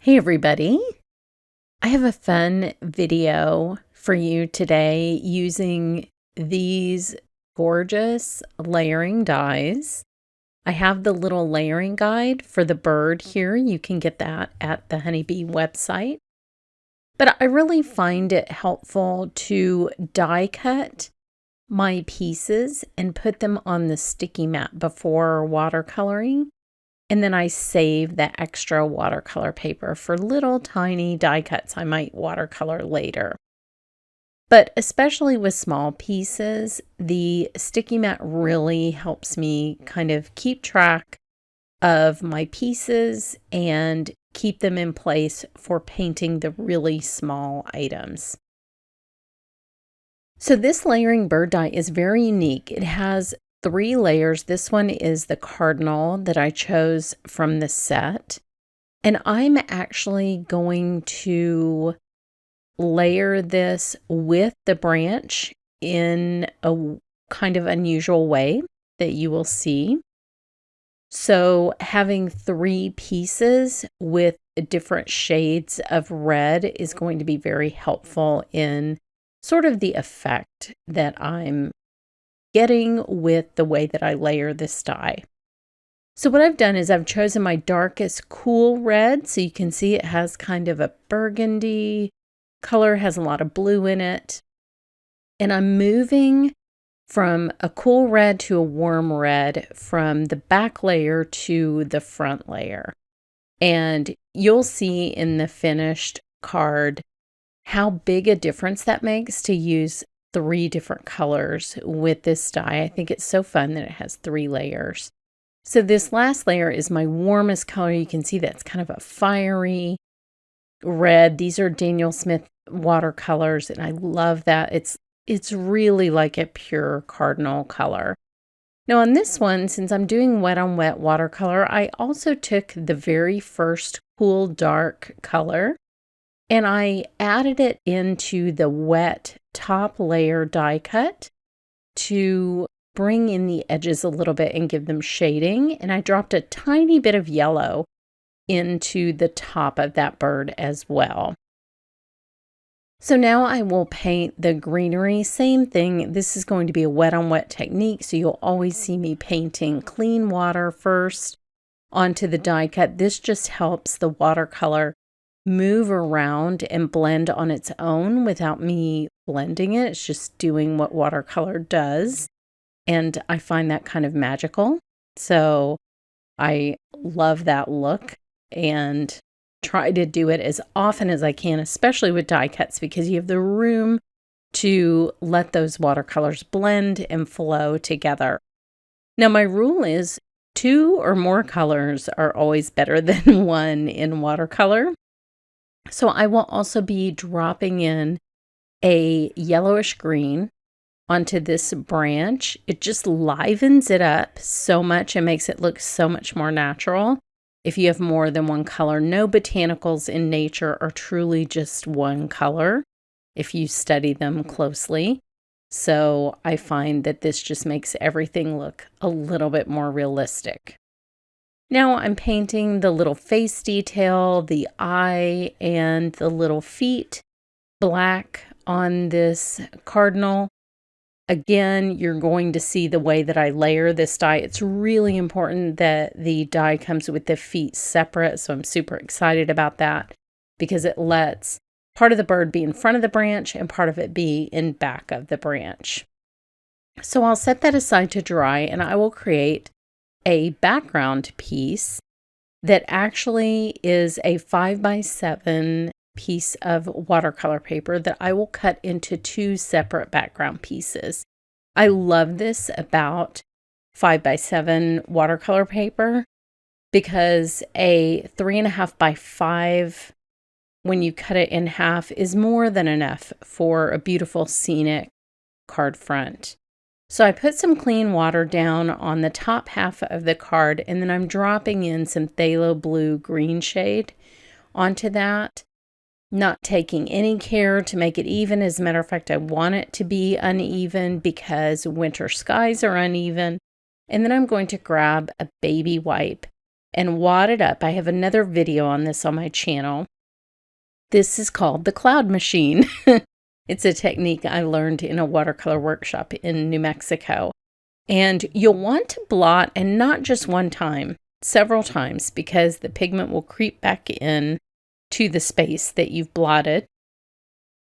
Hey everybody, I have a fun video for you today using these gorgeous layering dies. I have the little layering guide for the bird here. You can get that at the Honeybee website. But I really find it helpful to die cut my pieces and put them on the sticky mat before watercoloring. And then I save the extra watercolor paper for little tiny die cuts I might watercolor later. But especially with small pieces, the sticky mat really helps me kind of keep track of my pieces and keep them in place for painting the really small items. So this layering bird die is very unique. It has 3 layers. This one is the cardinal that I chose from the set. And I'm actually going to layer this with the branch in a kind of unusual way that you will see. So having 3 pieces with different shades of red is going to be very helpful in sort of the effect that I'm getting with the way that I layer this die. So what I've done is I've chosen my darkest cool red. So you can see it has kind of a burgundy color, has a lot of blue in it. And I'm moving from a cool red to a warm red from the back layer to the front layer. And you'll see in the finished card how big a difference that makes to use 3 different colors with this die. I think it's so fun that it has 3 layers. So this last layer is my warmest color. You can see that's kind of a fiery red. These are Daniel Smith watercolors, and I love that. It's really like a pure cardinal color. Now on this one, since I'm doing wet on wet watercolor, I also took the very first cool dark color and I added it into the wet top layer die cut to bring in the edges a little bit and give them shading. And I dropped a tiny bit of yellow into the top of that bird as well. So now I will paint the greenery. Same thing. This is going to be a wet on wet technique. So you'll always see me painting clean water first onto the die cut. This just helps the watercolor move around and blend on its own without me blending it. It's just doing what watercolor does. And I find that kind of magical. So I love that look and try to do it as often as I can, especially with die cuts, because you have the room to let those watercolors blend and flow together. Now, my rule is 2 or more colors are always better than 1 in watercolor. So I will also be dropping in a yellowish green onto this branch. It just livens it up so much and makes it look so much more natural. If you have more than 1 color, no botanicals in nature are truly just 1 color if you study them closely. So I find that this just makes everything look a little bit more realistic. Now I'm painting the little face detail, the eye, and the little feet black on this cardinal. Again, you're going to see the way that I layer this die. It's really important that the die comes with the feet separate, so I'm super excited about that because it lets part of the bird be in front of the branch and part of it be in back of the branch. So I'll set that aside to dry, and I will create a background piece that actually is a 5x7 piece of watercolor paper that I will cut into 2 separate background pieces. I love this about 5x7 watercolor paper because a 3.5x5, when you cut it in half, is more than enough for a beautiful scenic card front. So I put some clean water down on the top half of the card, and then I'm dropping in some phthalo blue green shade onto that. Not taking any care to make it even. As a matter of fact, I want it to be uneven because winter skies are uneven. And then I'm going to grab a baby wipe and wad it up. I have another video on this on my channel. This is called the cloud machine. It's a technique I learned in a watercolor workshop in New Mexico. And you'll want to blot, and not just one time, several times, because the pigment will creep back in to the space that you've blotted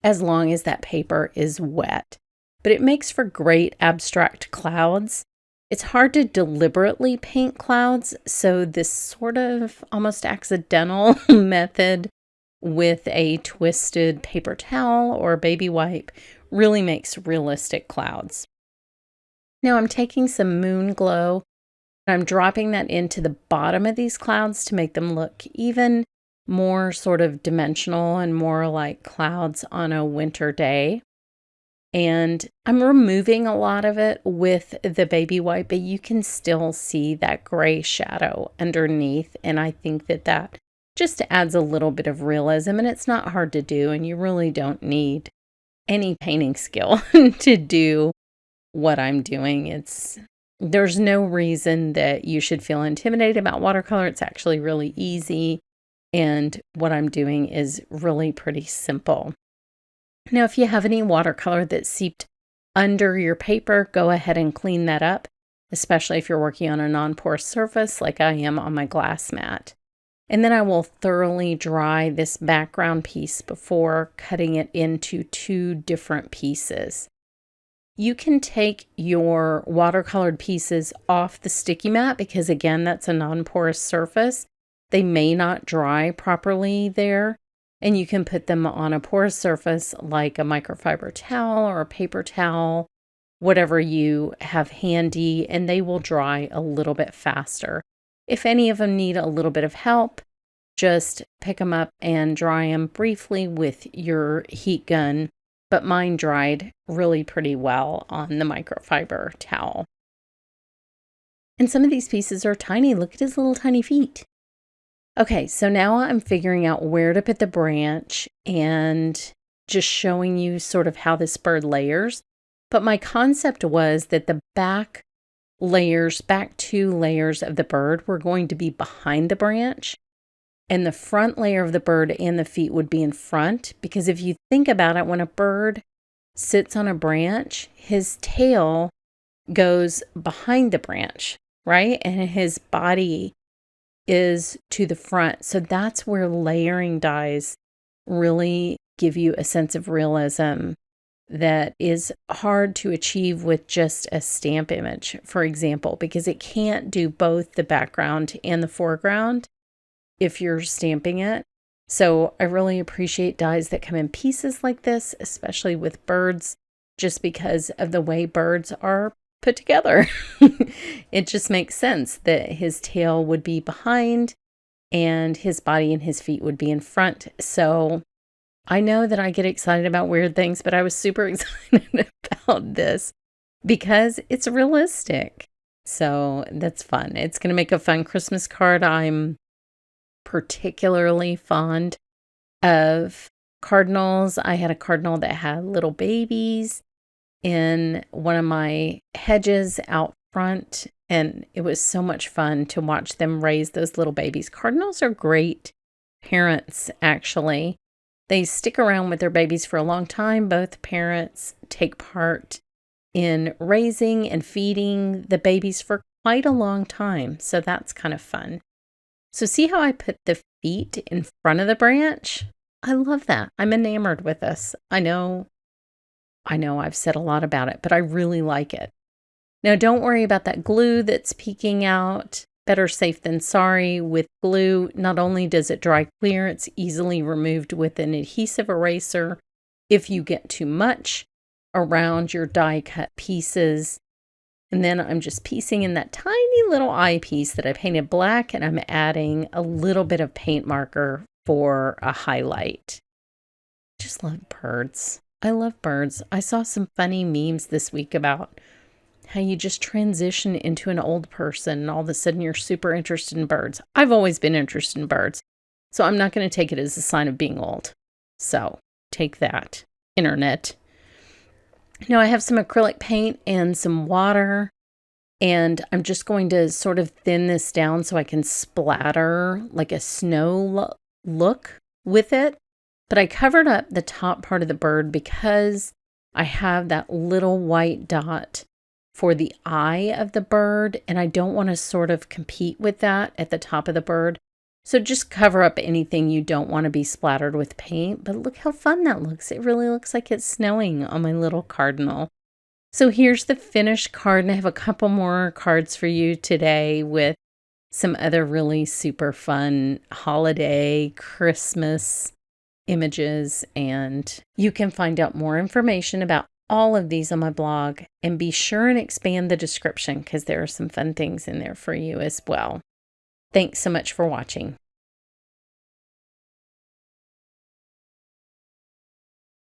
as long as that paper is wet. But it makes for great abstract clouds. It's hard to deliberately paint clouds, so this sort of almost accidental method with a twisted paper towel or baby wipe really makes realistic clouds. Now I'm taking some Moon Glow, and I'm dropping that into the bottom of these clouds to make them look even more sort of dimensional and more like clouds on a winter day. And I'm removing a lot of it with the baby wipe, but you can still see that gray shadow underneath. And I think that that just adds a little bit of realism, and it's not hard to do, and you really don't need any painting skill to do what I'm doing. There's no reason that you should feel intimidated about watercolor. It's actually really easy, and what I'm doing is really pretty simple. Now, if you have any watercolor that's seeped under your paper, go ahead and clean that up, especially if you're working on a non-porous surface like I am on my glass mat. And then I will thoroughly dry this background piece before cutting it into two different pieces. You can take your watercolored pieces off the sticky mat because, again, that's a non-porous surface. They may not dry properly there, and you can put them on a porous surface like a microfiber towel or a paper towel, whatever you have handy, and they will dry a little bit faster. If any of them need a little bit of help, just pick them up and dry them briefly with your heat gun. But mine dried really pretty well on the microfiber towel. And some of these pieces are tiny. Look at his little tiny feet. Okay, so now I'm figuring out where to put the branch and just showing you sort of how this bird layers. But my concept was that the back two layers of the bird were going to be behind the branch, and the front layer of the bird and the feet would be in front, because if you think about it, when a bird sits on a branch, his tail goes behind the branch, right? And his body is to the front. So that's where layering dies really give you a sense of realism that is hard to achieve with just a stamp image, for example, because it can't do both the background and the foreground if you're stamping it. So I really appreciate dies that come in pieces like this, especially with birds, just because of the way birds are put together. It just makes sense that his tail would be behind and his body and his feet would be in front. So I know that I get excited about weird things, but I was super excited about this because it's realistic. So that's fun. It's going to make a fun Christmas card. I'm particularly fond of cardinals. I had a cardinal that had little babies in one of my hedges out front, and it was so much fun to watch them raise those little babies. Cardinals are great parents, actually. They stick around with their babies for a long time. Both parents take part in raising and feeding the babies for quite a long time, so that's kind of fun. So see how I put the feet in front of the branch? I love that. I'm enamored with this. I know I've said a lot about it, but I really like it. Now, don't worry about that glue that's peeking out. Better safe than sorry. With glue, not only does it dry clear, it's easily removed with an adhesive eraser. If you get too much around your die cut pieces, and then I'm just piecing in that tiny little eye piece that I painted black, and I'm adding a little bit of paint marker for a highlight. Just love birds. I love birds. I saw some funny memes this week about how you just transition into an old person and all of a sudden you're super interested in birds. I've always been interested in birds, so I'm not going to take it as a sign of being old. So take that, internet. Now I have some acrylic paint and some water. And I'm just going to sort of thin this down so I can splatter like a snow look with it. But I covered up the top part of the bird because I have that little white dot for the eye of the bird, and I don't want to sort of compete with that at the top of the bird. So just cover up anything you don't want to be splattered with paint. But look how fun that looks. It really looks like it's snowing on my little cardinal. So here's the finished card, and I have a couple more cards for you today with some other really super fun holiday, Christmas images, and you can find out more information about all of these on my blog, and be sure and expand the description because there are some fun things in there for you as well. Thanks so much for watching.